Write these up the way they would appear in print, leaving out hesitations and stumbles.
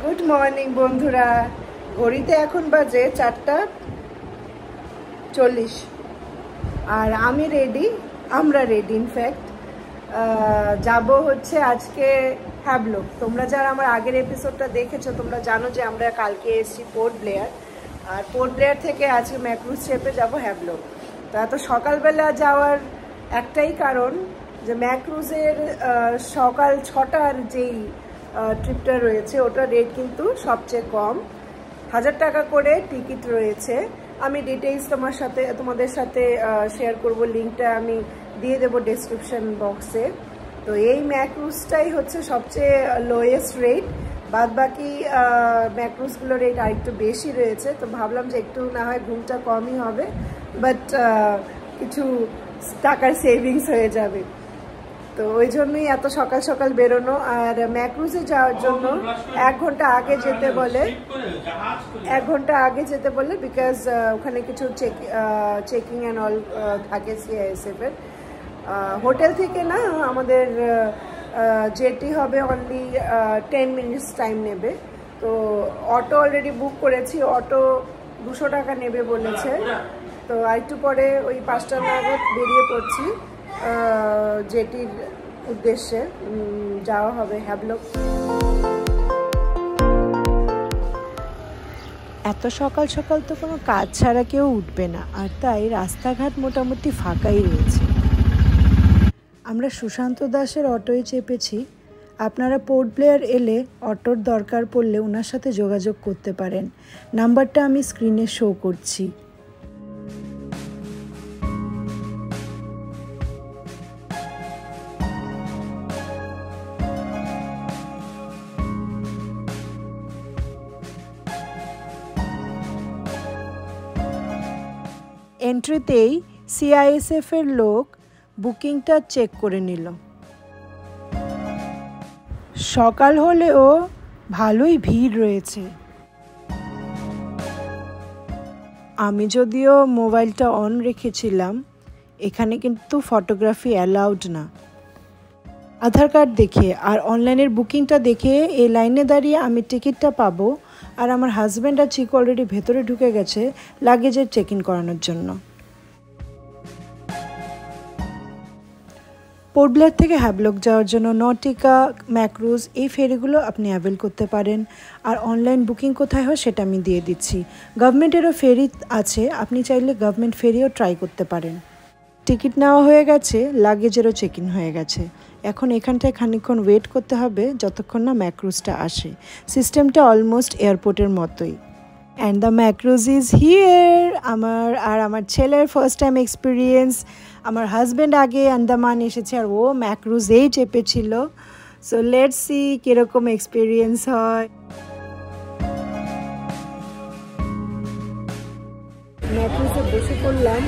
Good morning বন্ধুরা, ঘড়িতে এখন বাজে 4:40 আর আমি রেডি, আমরা রেডি। ইনফ্যাক্ট যাব হচ্ছে আজকে হ্যাবলক। তোমরা যারা আমার আগের এপিসোডটা দেখেছো তোমরা জানো যে আমরা কালকে এসেছি পোর্ট ব্লেয়ার, আর পোর্ট ব্লেয়ার থেকে আজকে ম্যাক্রুজ চেপে যাব হ্যাবলক। তো এত সকালবেলা যাওয়ার একটাই কারণ যে ম্যাক্রুজের সকাল 6টার যেই ট্রিপটা রয়েছে ওটার রেট কিন্তু সবচেয়ে কম, 1000 টাকা করে টিকিট রয়েছে। আমি ডিটেইলস তোমাদের সাথে শেয়ার করব, লিঙ্কটা আমি দিয়ে দেবো ডেসক্রিপশন বক্সে। তো এই ম্যাক্রুজটাই হচ্ছে সবচেয়ে লোয়েস্ট রেট, বাদ বাকি ম্যাক্রুজগুলোর রেট আরেকটু বেশি রয়েছে। তো ভাবলাম যে একটু না হয় ঘুমটা কমই হবে, বাট কিছু টাকার সেভিংস হয়ে যাবে। তো ওই জন্যই এত সকাল সকাল বেরোনো। আর ম্যাক্রুজে যাওয়ার জন্য 1 ঘন্টা আগে যেতে বলে, 1 ঘন্টা আগে যেতে বলে, বিকজ ওখানে কিছু চেকিং অ্যান্ড অল থাকে CISF এর। হোটেল থেকে না আমাদের যেটি হবে অনলি 10 মিনিটস টাইম নেবে। তো অটো অলরেডি বুক করেছি, অটো 200 টাকা নেবে বলেছে। তো আরেকটু পরে ওই 5টা নাগাদ বেরিয়ে পড়ছি যেটির উদ্দেশ্যে, যাওয়া হবে হ্যাবলক। এত সকাল সকাল তো কোনো কাজ ছাড়া কেউ উঠবে না, আর তাই রাস্তাঘাট মোটামুটি ফাঁকাই রয়েছে। আমরা সুশান্ত দাসের অটোয় চেপেছি। আপনারা পোর্ট ব্লেয়ার এলে অটোর দরকার পড়লে ওনার সাথে যোগাযোগ করতে পারেন, নাম্বারটা আমি স্ক্রিনে শো করছি। এন্ট্রিতেই CISF এর লোক বুকিংটা চেক করে নিল। সকাল হলেও ভালোই ভিড় রয়েছে। আমি যদিও মোবাইলটা অন রেখেছিলাম, এখানে কিন্তু ফটোগ্রাফি অ্যালাউড না। আধার কার্ড দেখে আর অনলাইনের বুকিংটা দেখে এই লাইনে দাঁড়িয়ে আমি টিকিটটা পাবো, আর আমার হাজব্যান্ড আর চিকু অলরেডি ভেতরে ঢুকে গেছে লাগেজের চেক ইন করানোর জন্য। পোর্ট ব্লেয়ার থেকে হ্যাবলক যাওয়ার জন্য নটিকা, ম্যাক্রুজ এই ফেরিগুলো আপনি অ্যাভেল করতে পারেন। আর অনলাইন বুকিং কোথায় হয় সেটা আমি দিয়ে দিচ্ছি। গভর্নমেন্টেরও ফেরি আছে, আপনি চাইলে গভর্নমেন্ট ফেরিও ট্রাই করতে পারেন। টিকিট নেওয়া হয়ে গেছে, লাগেজেরও চেক ইন হয়ে গেছে। এখন এখানটায় খানিকক্ষণ ওয়েট করতে হবে যতক্ষণ না ম্যাক্রুজটা আসে। সিস্টেমটা অলমোস্ট এয়ারপোর্টের মতোই। And the Makruzz is here. আমার ছেলের ফার্স্ট টাইম এক্সপিরিয়েন্স। আমার হাজব্যান্ড আগে আন্দামান এসেছে আর ও ম্যাক্রুজেই চেপেছিল। সো লেটস সি কীরকম এক্সপিরিয়েন্স হয়। ম্যাক্রুজে বসে পড়লাম।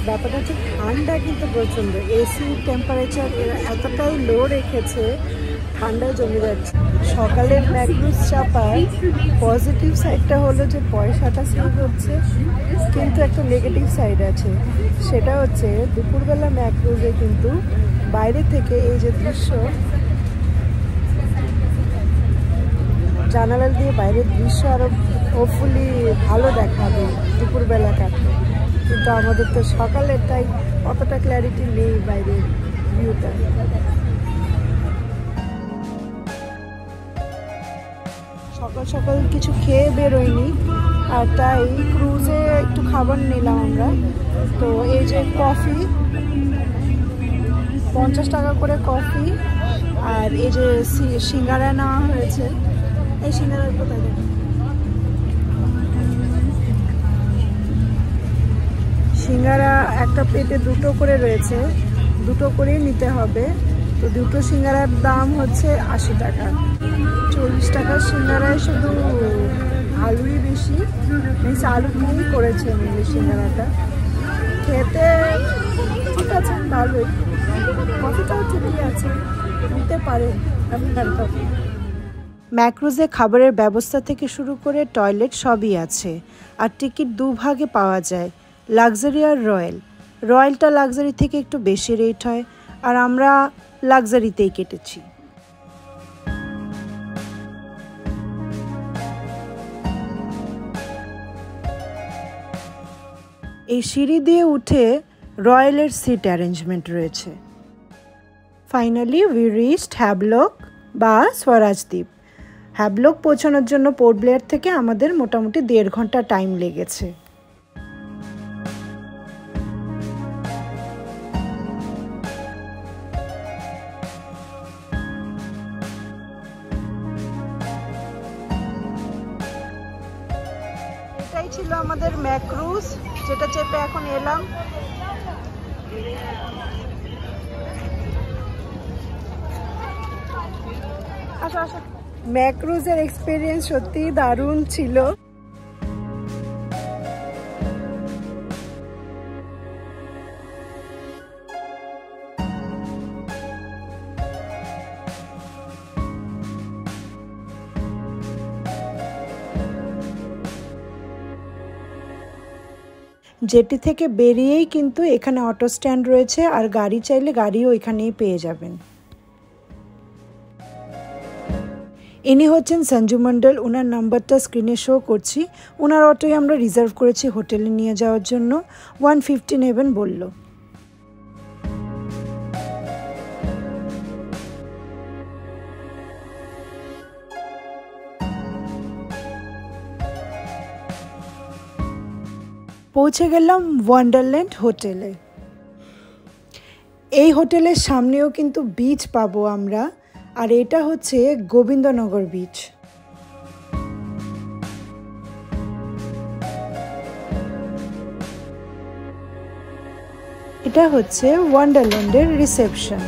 ব্যাপারটা হচ্ছে ঠান্ডা কিন্তু প্রচণ্ড, এসি টেম্পারেচার এরা এতটাই লো রেখেছে, ঠান্ডায় জমে যাচ্ছে। সকালের ম্যাক্রুজ চাপার পজিটিভ সাইডটা হলো যে পয়সাটা সেভ হচ্ছে, কিন্তু একটা নেগেটিভ সাইড আছে। সেটা হচ্ছে দুপুরবেলা ম্যাক্রুজে কিন্তু বাইরে থেকে এই যে দৃশ্য, জানালা দিয়ে বাইরের দৃশ্য আরও হোপফুলি ভালো দেখাবে দুপুরবেলা কাটে। কিন্তু আমাদের তো সকালের তাই অতটা ক্ল্যারিটি নেই বাইরের ভিউটা। সকাল সকাল কিছু খেয়ে বেরোয়নি, আর তাই ক্রুজে একটু খাবার নিলাম আমরা। তো এই যে কফি, 50 টাকা করে কফি, আর এই যে সিঙ্গারা নেওয়া হয়েছে। এই সিঙ্গারা কোথায় দেখুন, সিঙ্গারা একটা প্লেটে 2টো করে রয়েছে, 2টো করেই নিতে হবে। তো 2টো সিঙ্গারার দাম হচ্ছে 80 টাকা। 40 টাকার সিঙ্গারায় শুধু আলুই বেশি, মিনস আলু দিয়েই করেছে মেনলি সিঙ্গারাটা। খেতে ঠিক আছে, ভালোই। কফিটাও ঠিকই আছে, নিতে পারেন আপনার কফি। ম্যাক্রুজে খাবারের ব্যবস্থা থেকে শুরু করে টয়লেট সবই আছে, আর টিকিট 2 ভাগে পাওয়া যায়, লাক্সারি আর রয়্যাল। রয়্যালটা লাক্সারি থেকে একটু বেশি রেট হয়, আর আমরা লাক্সারিতেই কেটেছি। এই সিঁড়ি দিয়ে উঠে রয়্যালের সিট অ্যারেঞ্জমেন্ট রয়েছে। ফাইনালি উই রিচড হ্যাভলক বা স্বরাজদ্বীপ। হ্যাভলক পৌঁছানোর জন্য পোর্ট ব্লেয়ার থেকে আমাদের মোটামুটি 1.5 ঘন্টা টাইম লেগেছে। এটাই ছিল আমাদের ম্যাক্রুজ, যেটা চেপে এখন এলাম। আসো আসো। ম্যাক্রুজের এক্সপিরিয়েন্স সত্যি দারুণ ছিল। জেটি থেকে বেরিয়েই কিন্তু এখানে অটো স্ট্যান্ড রয়েছে, আর গাড়ি চাইলে গাড়িও এখানেই পেয়ে যাবেন। ইনি হচ্ছেন সঞ্জু মণ্ডল, ওনার নাম্বারটা স্ক্রিনে শো করছি। ওনার অটোই আমরা রিজার্ভ করেছি হোটেলে নিয়ে যাওয়ার জন্য। 150 নেবেন বলল। পৌঁছে গেলাম ওয়ান্ডারল্যান্ড হোটেলে। এই হোটেলের সামনেও কিন্তু বিচ পাবো আমরা, আর এটা হচ্ছে গোবিন্দনগর বিচ। এটা হচ্ছে ওয়ান্ডারল্যান্ডের রিসেপশন।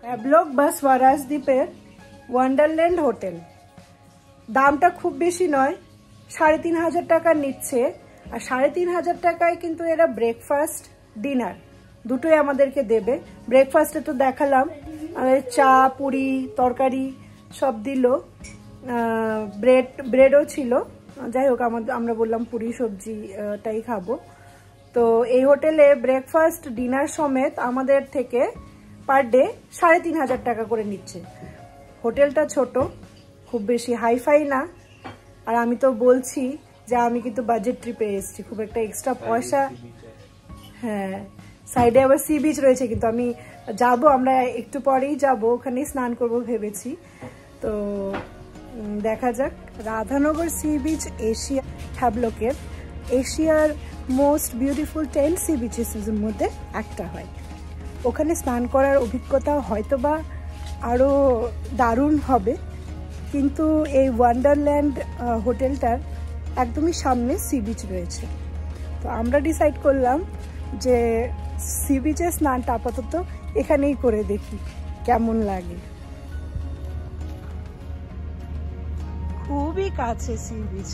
হ্যাভলক বা স্বরাজদ্বীপের ওয়ান্ডারল্যান্ড হোটেল। দামটা খুব বেশি নয়, 3,500 টাকা নিচ্ছে। আর 3,500 টাকায় কিন্তু এরা ব্রেকফাস্ট ডিনার দুটোই আমাদেরকে দেবে। ব্রেকফাস্টে তো দেখালাম, চা পুরি তরকারি সব দিল, ব্রেডও ছিল। যাই হোক, আমরা বললাম পুরি সবজিটাই খাবো। তো এই হোটেলে ব্রেকফাস্ট ডিনার সমেত আমাদের থেকে পার ডে 3,500 টাকা করে নিচ্ছে। হোটেলটা ছোট, খুব বেশি হাইফাই না। আর আমি তো বলছি যে আমি কিন্তু বাজেট ট্রিপে এসেছি, খুব একটা এক্সট্রা পয়সা। হ্যাঁ, সাইডে আবার সি বিচ রয়েছে, কিন্তু আমি যাব, আমরা একটু পরেই যাব, ওখানেই স্নান করব ভেবেছি। তো দেখা যাক। রাধানগর সি বিচ এশিয়া হ্যাভলকের এশিয়ার মোস্ট বিউটিফুল 10 সি বিচেসের মধ্যে একটা হয়। ওখানে স্নান করার অভিজ্ঞতা হয়তোবা আরও দারুণ হবে। কিন্তু এই ওয়ান্ডারল্যান্ড হোটেলটার একদমই সামনে সি বিচ রয়েছে। তো আমরা ডিসাইড করলাম যে সি বিচে স্নানটা আপাতত এখানেই করে দেখি কেমন লাগে। খুবই কাছে সি বিচ।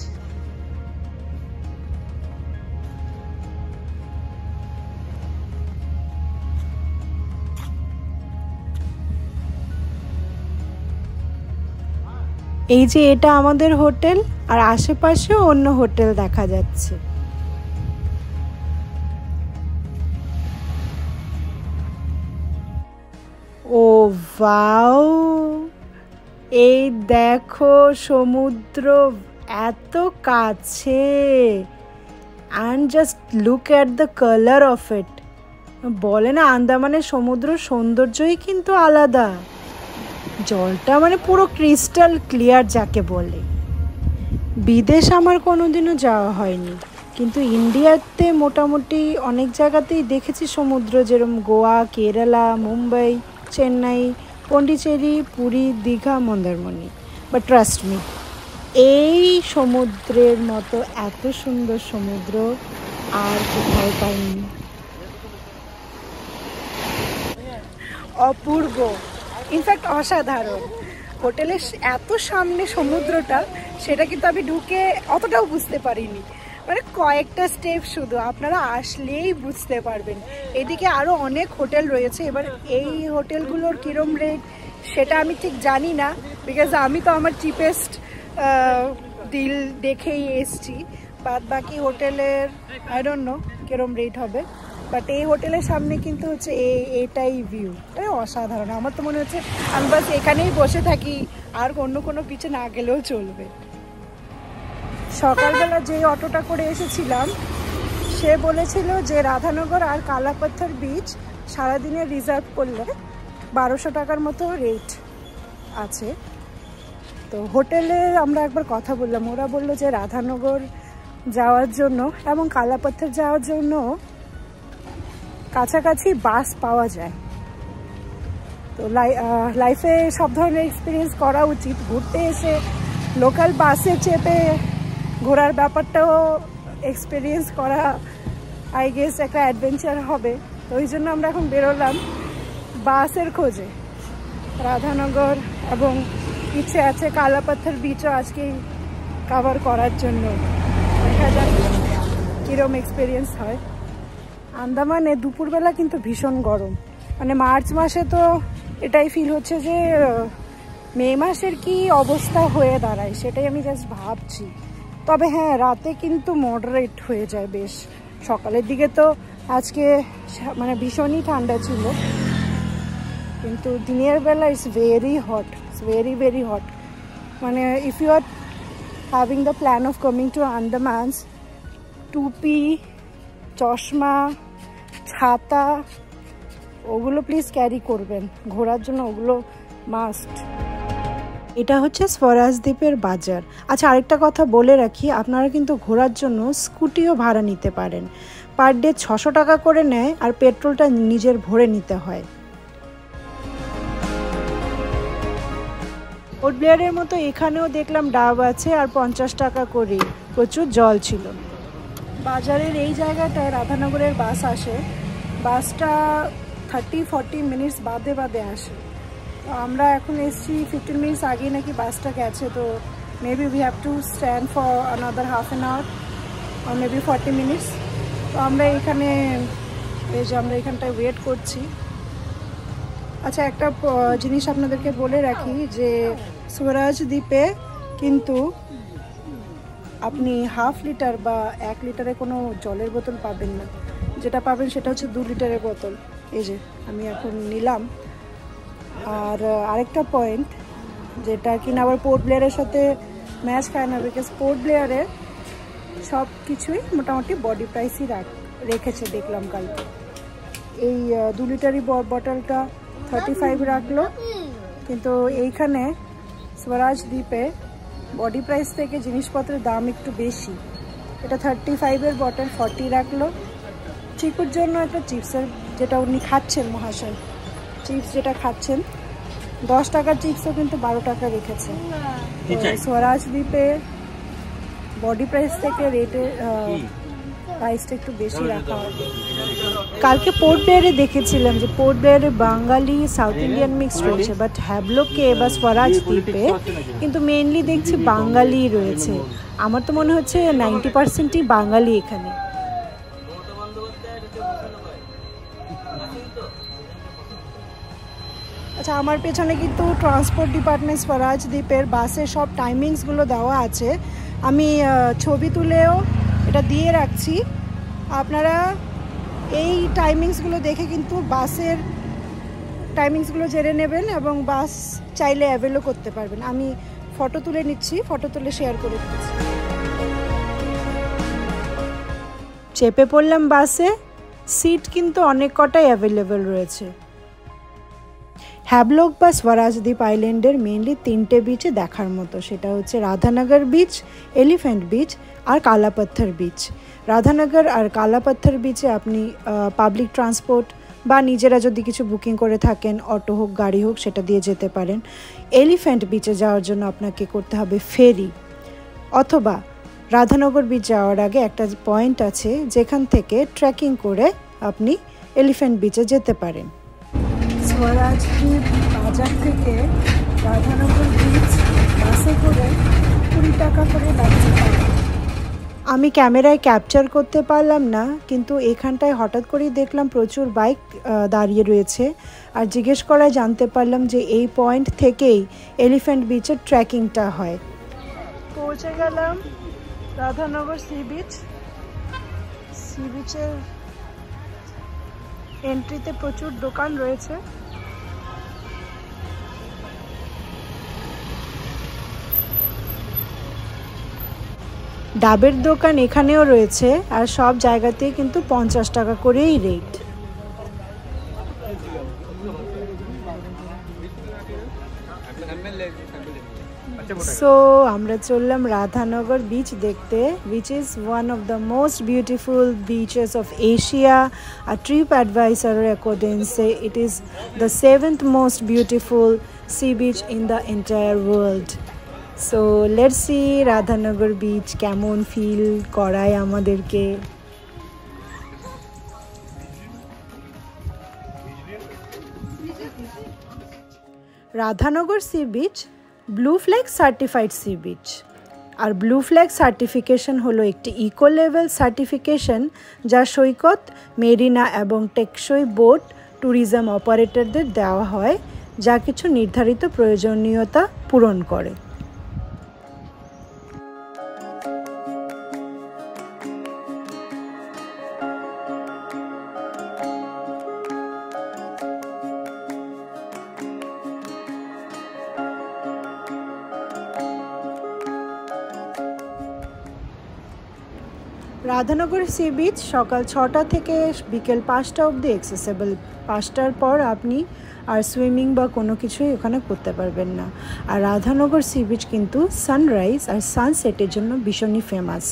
এই যে এটা আমাদের হোটেল, আর আশেপাশেও অন্য হোটেল দেখা যাচ্ছে। ও ওয়াও, এই দেখো সমুদ্র এত কাছে, and just look at the colour of it. বলে না, আন্দামানের সমুদ্র সৌন্দর্যই কিন্তু আলাদা। জলটা মানে পুরো ক্রিস্টাল ক্লিয়ার যাকে বলে। বিদেশ আমার কোনোদিনও যাওয়া হয়নি, কিন্তু ইন্ডিয়াতে মোটামুটি অনেক জায়গাতেই দেখেছি সমুদ্র, যেরকম Goa, Kerala, Mumbai, Chennai, Pondicherry, Puri, Digha, Mandarmani. But trust me, এই সমুদ্রের মতো এত সুন্দর সমুদ্র আর কোথাও পাইনি। অপূর্ব, ইনফ্যাক্ট অসাধারণ। হোটেলের এত সামনে সমুদ্রটা, সেটা কিন্তু আমি ঢুকে অতটাও বুঝতে পারিনি। মানে কয়েকটা স্টেপ শুধু, আপনারা আসলেই বুঝতে পারবেন। এদিকে আরও অনেক হোটেল রয়েছে। এবার এই হোটেলগুলোর কীরম রেট সেটা আমি ঠিক জানি না, বিকজ আমি তো আমার চিপেস্ট ডিল দেখেই এসছি। বাদ বাকি হোটেলের আই ডোন্ট নো কীরম রেট হবে, বাট এই হোটেলের সামনে কিন্তু হচ্ছে এটাই ভিউ, তাই অসাধারণ। আমার তো মনে হচ্ছে আমি বাস এখানেই বসে থাকি, আর অন্য কোনো কিছু না গেলেও চলবে। সকালবেলা যে অটোটা করে এসেছিলাম সে বলেছিল যে রাধানগর আর কালাপাথর বিচ সারাদিনে রিজার্ভ করলে 1200 টাকার মতো রেট আছে। তো হোটেলে আমরা একবার কথা বললাম, ওরা বললো যে রাধানগর যাওয়ার জন্য এবং কালাপাথর যাওয়ার জন্য কাছাকাছি বাস পাওয়া যায়। তো লাইফে সব ধরনের এক্সপিরিয়েন্স করা উচিত। ঘুরতে এসে লোকাল বাসে চেপে ঘোরার ব্যাপারটাও এক্সপিরিয়েন্স করা আই গেস একটা অ্যাডভেঞ্চার হবে। তো ওই জন্য আমরা এখন বেরোলাম বাসের খোঁজে রাধানগর, এবং ইচ্ছে আছে কালাপাথর বিচও আজকেই কভার করার জন্য। দেখা যাক কীরকম এক্সপিরিয়েন্স হয়। আন্দামানে দুপুরবেলা কিন্তু ভীষণ গরম, মানে মার্চ মাসে তো এটাই ফিল হচ্ছে যে মে মাসের কি অবস্থা হয়ে দাঁড়ায় সেটাই আমি জাস্ট ভাবছি। তবে হ্যাঁ, রাতে কিন্তু মডারেট হয়ে যায় বেশ। সকালের দিকে তো আজকে মানে ভীষণই ঠান্ডা ছিল, কিন্তু দিনের বেলা it's very hot, it's very very hot. মানে if you are having the plan of coming to Andamans, টুপি, চশমা, ছাতা ওগুলো প্লিজ ক্যারি করবেন ঘোরার জন্য, ওগুলো মাস্ট। এটা হচ্ছে স্বরাজ দ্বীপের বাজার। আচ্ছা, আরেকটা কথা বলে রাখি, আপনারা কিন্তু ঘোরার জন্য স্কুটিও ভাড়া নিতে পারেন। পার ডে 600 টাকা করে নেয়, আর পেট্রোলটা নিজের ভরে নিতে হয়। পোর্ট ব্লেয়ারের মতো এখানেও দেখলাম ডাব আছে, আর 50 টাকা করে। প্রচুর জল ছিল। বাজারের এই জায়গাটায় রাধানগরের বাস আসে, বাসটা 30-40 মিনিটস বাদে বাদে আসে। তো আমরা এখন এসছি 15 মিনিটস আগেই নাকি বাসটা গেছে। তো maybe we have to stand for another half an hour আর মেবি 40 মিনিটস। তো আমরা এখানে এই যে আমরা এখানটায় ওয়েট করছি। আচ্ছা, একটা জিনিস আপনাদেরকে বলে রাখি যে স্বরাজ দ্বীপে কিন্তু আপনি হাফ লিটার বা 1 লিটারে কোনো জলের বোতল পাবেন না। যেটা পাবেন সেটা হচ্ছে 2 লিটারের বোতল। এই যে আমি এখন নিলাম। আর আরেকটা পয়েন্ট যেটা কিনা আবার পোর্ট ব্লেয়ারের সাথে ম্যাচ খায় না, বিকজ পোর্ট ব্লেয়ারে সব কিছুই মোটামুটি বডি প্রাইসই রেখেছে দেখলাম কালকে। এই 2 লিটারি বটলটা 35 রাখলো, কিন্তু এইখানে স্বরাজ দ্বীপে বডি প্রাইস থেকে জিনিসপত্রের দাম একটু বেশি। এটা 35-এর বটল 40 রাখলো। চিকুর জন্য একটা চিপসের, যেটা উনি খাচ্ছেন মহাশয়, চিপস যেটা খাচ্ছেন 10 টাকার চিপসও কিন্তু 12 টাকা রেখেছে। স্বরাজ দ্বীপে বডি প্রাইস থেকে রেটের প্রাইসটা একটু বেশি রাখা হয়। কালকে পোর্ট ব্লেয়ারে দেখেছিলাম যে পোর্ট ব্লেয়ারে বাঙালি সাউথ ইন্ডিয়ান মিক্স রয়েছে, বাট হ্যাভলকে বা স্বরাজ দ্বীপে কিন্তু মেইনলি দেখছি বাঙালি রয়েছে। আমার তো মনে হচ্ছে 90%ই বাঙালি এখানে। আচ্ছা, আমার পেছনে কিন্তু ট্রান্সপোর্ট ডিপার্টমেন্ট স্বরাজ দ্বীপের বাসের সব টাইমিংসগুলো দেওয়া আছে। আমি ছবি তুলেও এটা দিয়ে রাখছি। আপনারা এই টাইমিংসগুলো দেখে কিন্তু বাসের টাইমিংসগুলো জেনে নেবেন এবং বাস চাইলে অ্যাভেলও করতে পারবেন। আমি ফটো তুলে নিচ্ছি, ফটো তুলে শেয়ার করে দিচ্ছি। চেপে পড়লাম বাসে, সিট কিন্তু অনেক কটাই অ্যাভেলেবেল রয়েছে। হ্যাভলক বা স্বরাজ দ্বীপ আইল্যান্ডের মেইনলি 3টে বিচে দেখার মতো, সেটা হচ্ছে রাধানগর বিচ, এলিফ্যান্ট বিচ আর কালাপাথর বিচ। রাধানগর আর কালাপাথর বিচে আপনি পাবলিক ট্রান্সপোর্ট বা নিজেরা যদি কিছু বুকিং করে থাকেন, অটো হোক গাড়ি হোক, সেটা দিয়ে যেতে পারেন। এলিফ্যান্ট বিচে যাওয়ার জন্য আপনাকে করতে হবে ফেরি, অথবা রাধানগর বিচ যাওয়ার আগে একটা পয়েন্ট আছে যেখান থেকে ট্রেকিং করে আপনি এলিফ্যান্ট বিচে যেতে পারেন। স্বরাজপুর বাজার থেকে রাধানগর বিচ বাসে করে 20 টাকা করে লাগছে। আমি ক্যামেরায় ক্যাপচার করতে পারলাম না, কিন্তু এখানটায় হঠাৎ করেই দেখলাম প্রচুর বাইক দাঁড়িয়ে রয়েছে, আর জিজ্ঞেস করায় জানতে পারলাম যে এই পয়েন্ট থেকেই এলিফ্যান্ট বিচের ট্রেকিংটা হয়। পৌঁছে গেলাম রাধানগর সি বিচ। সি বিচের এন্ট্রিতে প্রচুর দোকান রয়েছে। ডাবের দোকান এখানেও রয়েছে, আর সব জায়গাতেই কিন্তু 50 টাকা করেই রেট। সো আমরা চললাম রাধানগর বিচ দেখতে, which is one of the most beautiful beaches of Asia. A TripAdvisor according say it is the 7th most beautiful sea beach in the entire world. So let's see Radhanagar beach কেমন feel করায় আমাদেরকে। Radhanagar sea beach blue flag certified sea beach. আর blue flag certification হলো একটি eco level certification যা সৈকত, মেরিনা এবং টেকসই boat tourism অপারেটরদের দেওয়া হয়, যা কিছু নির্ধারিত প্রয়োজনীয়তা পূরণ করে। রাধানগর সি বিচ সকাল 6টা থেকে বিকেল 5টা অবধি অ্যাক্সেসেবল। 5টার পর আপনি আর সুইমিং বা কোনো কিছুই ওখানে করতে পারবেন না। আর রাধানগর সি বিচ কিন্তু সানরাইজ আর সানসেটের জন্য ভীষণই ফেমাস।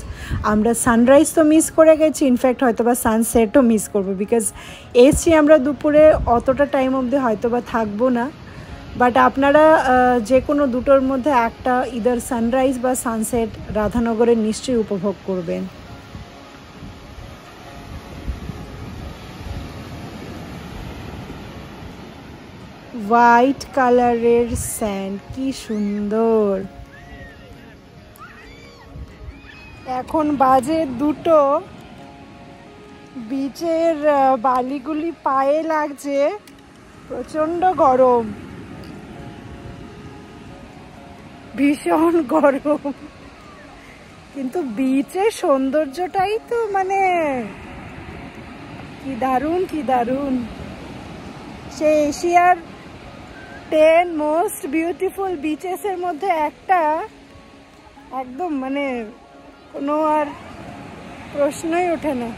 আমরা সানরাইজ তো মিস করে গেছি, ইনফ্যাক্ট হয়তো বা সানসেটও মিস করবো, বিকজ এসছি আমরা দুপুরে, অতটা টাইম অবধি হয়তো বা থাকবো না। বাট আপনারা যে কোনো দুটোর মধ্যে একটা, ইদার সানরাইজ বা সানসেট রাধানগরের নিশ্চয়ই উপভোগ করবেন। হোয়াইট কালারের স্যান্ড, কি সুন্দর। এখন বাজে 2টো, বিচের বালিগুলি পায়ে লাগছে, প্রচন্ড গরম, ভীষণ গরম। কিন্তু বিচের সৌন্দর্যটাই তো মানে কি দারুণ, কি দারুণ। সে এশিয়ার 10 মোস্ট বিউটিফুল বিচেসের মধ্যে একটা, একদম মানে কোনো আর প্রশ্নই ওঠে না।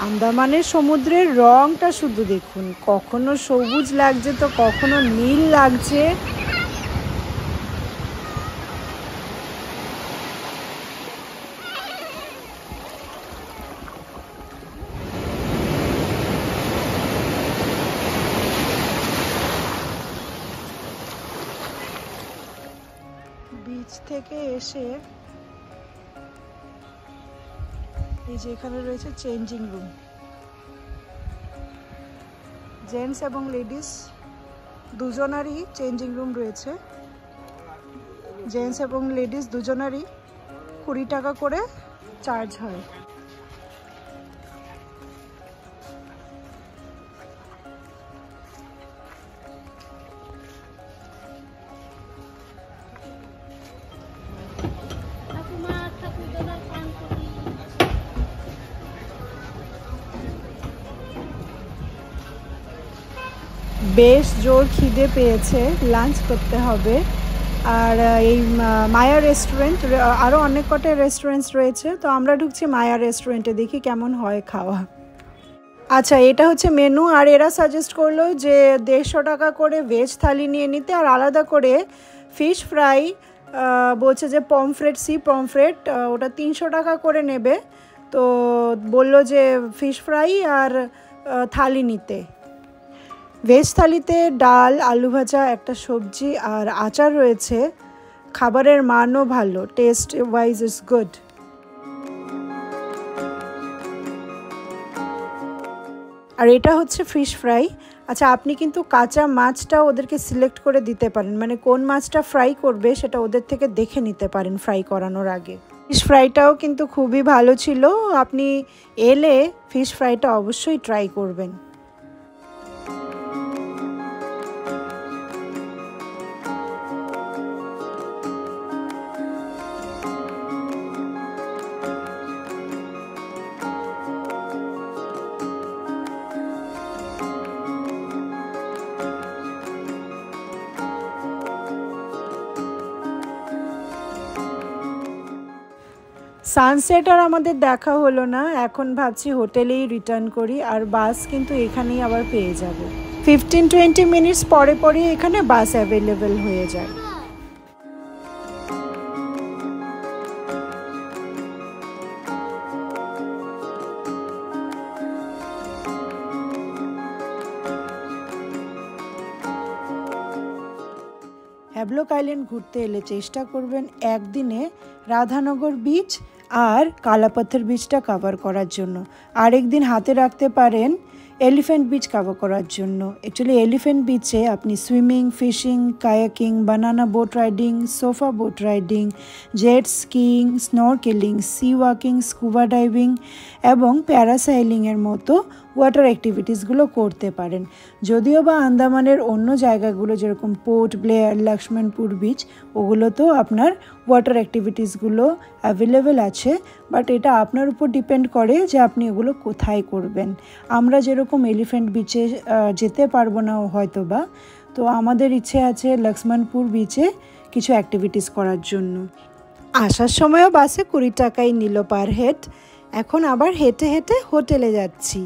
আন্দামানের সমুদ্রের রংটা শুধু দেখুন, কখনো সবুজ লাগছে তো কখনো নীল লাগছে। বিচ থেকে এসে এই যে এখানে রয়েছে চেঞ্জিং রুম, জেন্টস এবং লেডিস দুজনারই চেঞ্জিং রুম রয়েছে। জেন্টস এবং লেডিস দুজনারই 20 টাকা করে চার্জ হয়। বেশ জোর খিদে পেয়েছে, লাঞ্চ করতে হবে। আর এই মায়া রেস্টুরেন্ট, আরও অনেক কটা রেস্টুরেন্টস রয়েছে, তো আমরা ঢুকছি মায়া রেস্টুরেন্টে, দেখি কেমন হয় খাওয়া। আচ্ছা, এটা হচ্ছে মেনু। আর এরা সাজেস্ট করলো যে 150 টাকা করে ভেজ থালি নিয়ে নিতে, আর আলাদা করে ফিশ ফ্রাই বলছে যে পমফ্রেট, সি পমফ্রেট, ওটা 300 টাকা করে নেবে। তো বলল যে ফিশ ফ্রাই আর থালি নিতে। ভেজ থালিতে ডাল, আলু ভাজা, একটা সবজি আর আচার রয়েছে। খাবারের মানও ভালো, টেস্ট ওয়াইজ ইজ গুড। আর এটা হচ্ছে ফিশ ফ্রাই। আচ্ছা, আপনি কিন্তু কাঁচা মাছটা ওদেরকে সিলেক্ট করে দিতে পারেন, মানে কোন মাছটা ফ্রাই করবে সেটা ওদের থেকে দেখে নিতে পারেন ফ্রাই করানোর আগে। ফিশ ফ্রাইটাও কিন্তু খুবই ভালো ছিল, আপনি এলে ফিশ ফ্রাইটা অবশ্যই ট্রাই করবেন। সানসেট আর আমাদের দেখা হলো না, এখন ভাবছি হোটেলেই রিটার্ন করি। আর বাস কিন্তু এখানেই আবার পেয়ে যাব, 15-20 মিনিটস পরে পরে এখানে বাস অ্যাভেলেবেল হয়ে যায়। হ্যাভলক আইল্যান্ড ঘুরতে এলে চেষ্টা করবেন একদিনে রাধানগর বিচ আর কালাপাথর বিচটা কভার করার জন্য। আরেকদিন হাতে রাখতে পারেন এলিফ্যান্ট বিচ কভার করার জন্য। অ্যাকচুয়ালি এলিফ্যান্ট বিচে আপনি swimming, fishing, kayaking, banana boat riding, sofa boat riding, jet skiing, snorkelling, sea walking, scuba diving এবং প্যারাসাইলিংয়ের মতো ওয়াটার অ্যাক্টিভিটিসগুলো করতে পারেন। যদিও বা আন্দামানের অন্য জায়গাগুলো যেরকম পোর্ট ব্লেয়ার, লক্ষ্মণপুর বিচ, ওগুলোতেও আপনার ওয়াটার অ্যাক্টিভিটিসগুলো অ্যাভেলেবেল আছে, বাট এটা আপনার উপর ডিপেন্ড করে যে আপনি এগুলো কোথায় করবেন। আমরা যেরকম এলিফ্যান্ট বিচে যেতে পারবো না হয়তো বা, তো আমাদের ইচ্ছে আছে লক্ষ্মণপুর বিচে কিছু অ্যাক্টিভিটিস করার জন্য। আসার সময়ও বাসে 20 টাকাই নিল পার হেড। এখন আবার হেঁটে হেঁটে হোটেলে যাচ্ছি।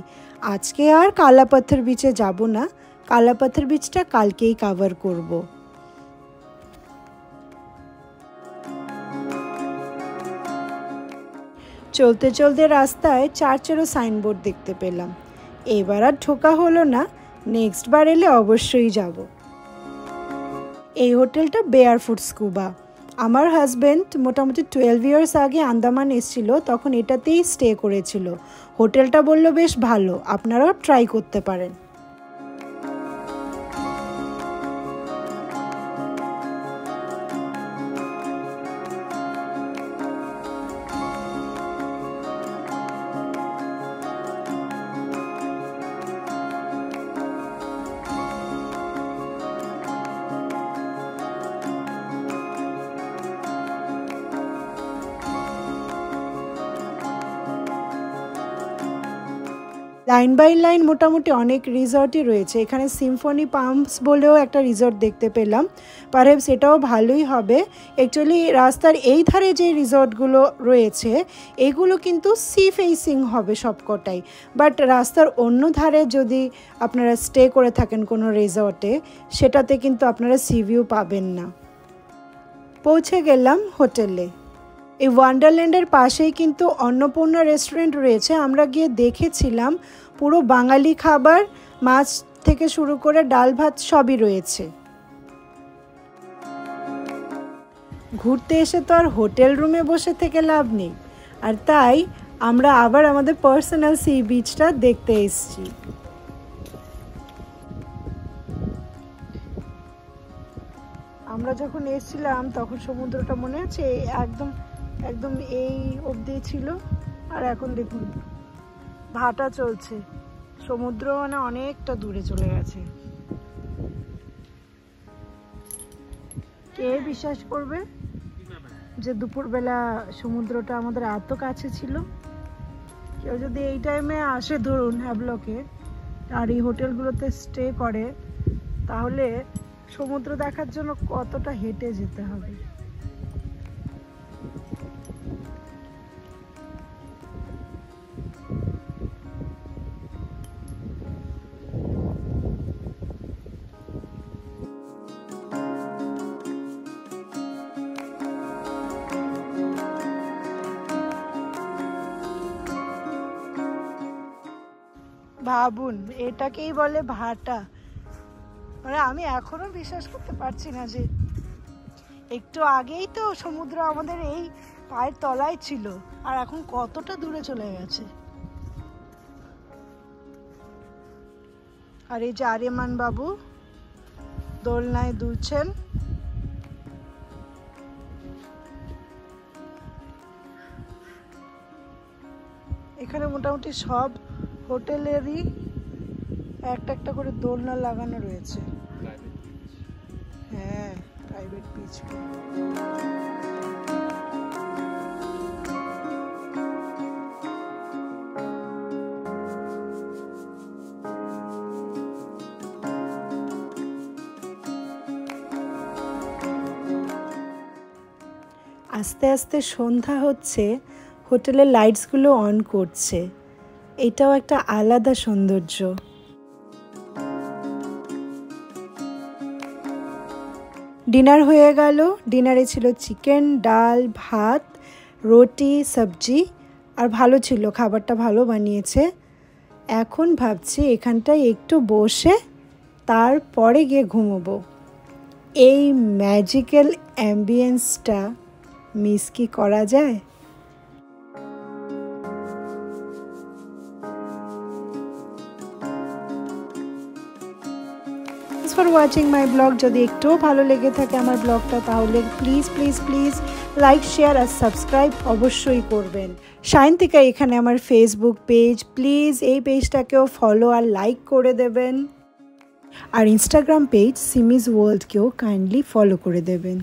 আজকে আর কালাপাথর বিচে যাব না, কালাপাথর বিচটা কালকেই কভার করব। চলতে চলতে রাস্তায় চার্চেরও সাইনবোর্ড দেখতে পেলাম। এবার আর ঢোকা হলো না, নেক্সট বার এলে অবশ্যই যাব। এই হোটেলটা বেয়ারফুট স্কুবা। আমার হাজব্যান্ড মোটামুটি 12 ইয়ার্স আগে আন্দামান এসেছিল, তখন এটাতেই স্টে করেছিল। হোটেলটা বলল বেশ ভালো, আপনারাও ট্রাই করতে পারেন। লাইন বাই লাইন মোটামুটি অনেক রিসর্টই রয়েছে। এখানে সিম্ফনি পাম্পস বলেও একটা রিসর্ট দেখতে পেলাম, পারহ্যাপস এটাও ভালোই হবে। অ্যাকচুয়ালি রাস্তার এই ধারে যে রিসর্টগুলো রয়েছে এগুলো কিন্তু সি ফেসিং হবে সবকটাই, বাট রাস্তার অন্য ধারে যদি আপনারা স্টে করে থাকেন কোনো রিসর্টে, সেটাতে কিন্তু আপনারা সি ভিউ পাবেন না। পৌঁছে গেলাম হোটেলে। এই ওয়ান্ডারল্যান্ডের পাশেই কিন্তু অন্নপূর্ণা রেস্টুরেন্ট রয়েছে, আমরা গিয়ে দেখেছিলাম। পুরো বাঙালি খাবার, মাছ থেকে শুরু করে ডাল ভাত সবই রয়েছে। ঘুরতে এসে তো আর হোটেল রুমে বসে থেকে লাভ নেই, আর তাই আমরা আবার আমাদের পার্সোনাল সি বিচটা দেখতে এসেছি। আমরা যখন এসেছিলাম তখন সমুদ্রটা মনে আছে একদম একদম এই অবধি ছিল, আর এখন দেখুন ভাটা চলছে, সমুদ্র মানে অনেকটা দূরে চলে গেছে। কে বিশ্বাস করবে যে দুপুরবেলা সমুদ্রটা আমাদের এত কাছে ছিল? কেউ যদি এই টাইমে আসে ধরুন হ্যাভলকে আর এই হোটেলগুলোতে স্টে করে, তাহলে সমুদ্র দেখার জন্য কতটা হেঁটে যেতে হবে। ভাবুন, এটাকেই বলে ভাটা। মানে আমি এখনো বিশ্বাস করতে পারছি না যে একটু আগেই তো সমুদ্র আমাদের এই পায়ের তলায় ছিল, আর এখন কতটা দূরে চলে গেছে। আর এই যে আর্যমান বাবু দোলনায় দুলছেন। এখানে মোটামুটি সব হোটেলেরই একটা একটা করে দোলনা লাগানো রয়েছে। হ্যাঁ, প্রাইভেট বিচ। আস্তে আস্তে সন্ধ্যা হচ্ছে, হোটেলের লাইটসগুলো অন করছে। এটাও একটা আলাদা সৌন্দর্য। ডিনার হয়ে গেল। ডিনারে ছিল চিকেন, ডাল, ভাত, রুটি, সবজি, আর ভালো ছিল, খাবারটা ভালো বানিয়েছে। এখন ভাবছি এখানটায় একটু বসে তারপরে গিয়ে ঘুমোবো। এই ম্যাজিক্যাল অ্যাম্বিয়েন্সটা মিস কি করা যায়? Thanks for watching my blog. যদি একটুও ভালো লেগে থাকে আমার ব্লগটা, তাহলে please please please like, share আর সাবস্ক্রাইব অবশ্যই করবেন। সায়ন্তিকা এখানে আমার ফেসবুক পেজ, প্লিজ এই পেজটাকেও ফলো আর লাইক করে দেবেন। আর ইনস্টাগ্রাম পেজ সিমিজ ওয়ার্ল্ডকেও কাইন্ডলি ফলো করে দেবেন।